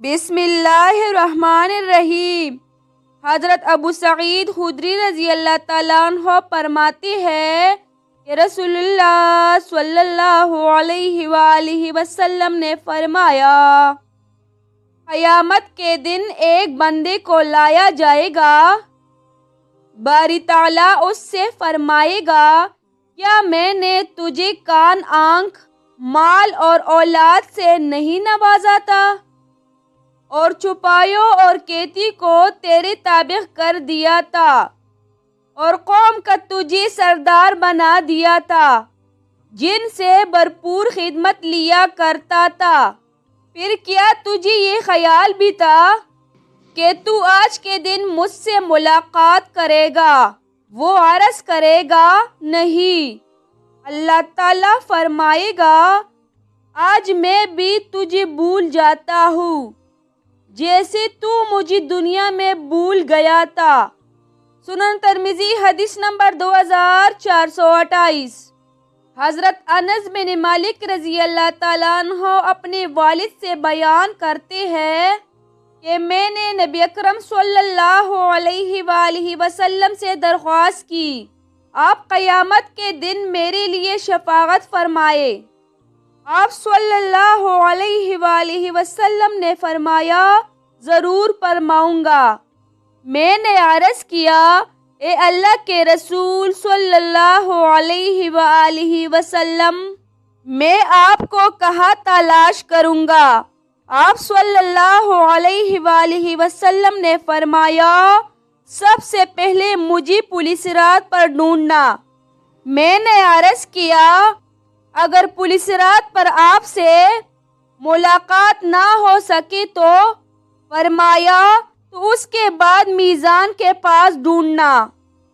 بسم اللہ الرحمن الرحیم۔ حضرت ابو سعید خدری رضی اللہ تعالیٰ عنہ فرماتے ہیں کہ رسول اللہ صلی اللہ علیہ وآلہ وسلم نے فرمایا، قیامت کے دن ایک بندے کو لایا جائے گا، باری تعالیٰ اس سے فرمائے گا، کیا میں نے تجھے کان، آنکھ، مال اور اولاد سے نہیں نوازا تھا، اور چھپایوں اور کیتی کو تیرے تابع کر دیا تھا، اور قوم کا تجھے سردار بنا دیا تھا، جن سے بھرپور خدمت لیا کرتا تھا، پھر کیا تجھے یہ خیال بھی تھا کہ تو آج کے دن مجھ سے ملاقات کرے گا؟ وہ عرض کرے گا، نہیں۔ اللہ تعالیٰ فرمائے گا، آج میں بھی تجھے بھول جاتا ہوں جیسے تو مجھے دنیا میں بھول گیا تھا۔ سنن ترمذی حدیث نمبر 2428۔ حضرت انس بن مالک رضی اللہ تعالیٰ عنہ اپنے والد سے بیان کرتے ہیں کہ میں نے نبی اکرم صلی اللہ علیہ وآلہ وسلم سے درخواست کی، آپ قیامت کے دن میرے لیے شفاعت فرمائے۔ آپ صلی اللہ علیہ وآلہ وسلم نے فرمایا، ضرور فرماؤں گا۔ میں نے عرض کیا، اے اللہ کے رسول صلی اللہ علیہ وآلہ وسلم، میں آپ کو کہاں تلاش کروں گا؟ آپ صلی اللہ علیہ وآلہ وسلم نے فرمایا، سب سے پہلے مجھے پولیس رات پر ڈھونڈنا۔ میں نے عرض کیا، اگر پولیس رات پر آپ سے ملاقات نہ ہو سکے تو؟ فرمایا، تو اس کے بعد میزان کے پاس ڈھونڈنا۔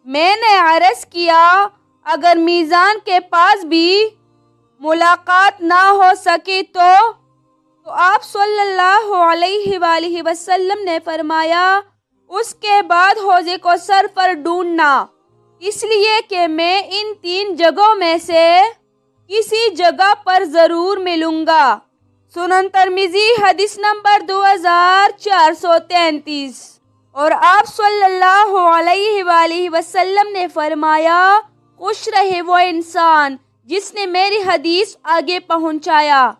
میں نے عرض کیا، اگر میزان کے پاس بھی ملاقات نہ ہو سکے تو آپ صلی اللہ علیہ وآلہ وسلم نے فرمایا، اس کے بعد حوض کوثر پر ڈھونڈنا، اس لیے کہ میں ان 3 جگہوں میں سے کسی جگہ پر ضرور ملوں گا۔ سنن ترمذی حدیث نمبر 2433۔ اور آپ صلی اللہ علیہ وآلہ وسلم نے فرمایا، خوش رہے وہ انسان جس نے میری حدیث آگے پہنچایا۔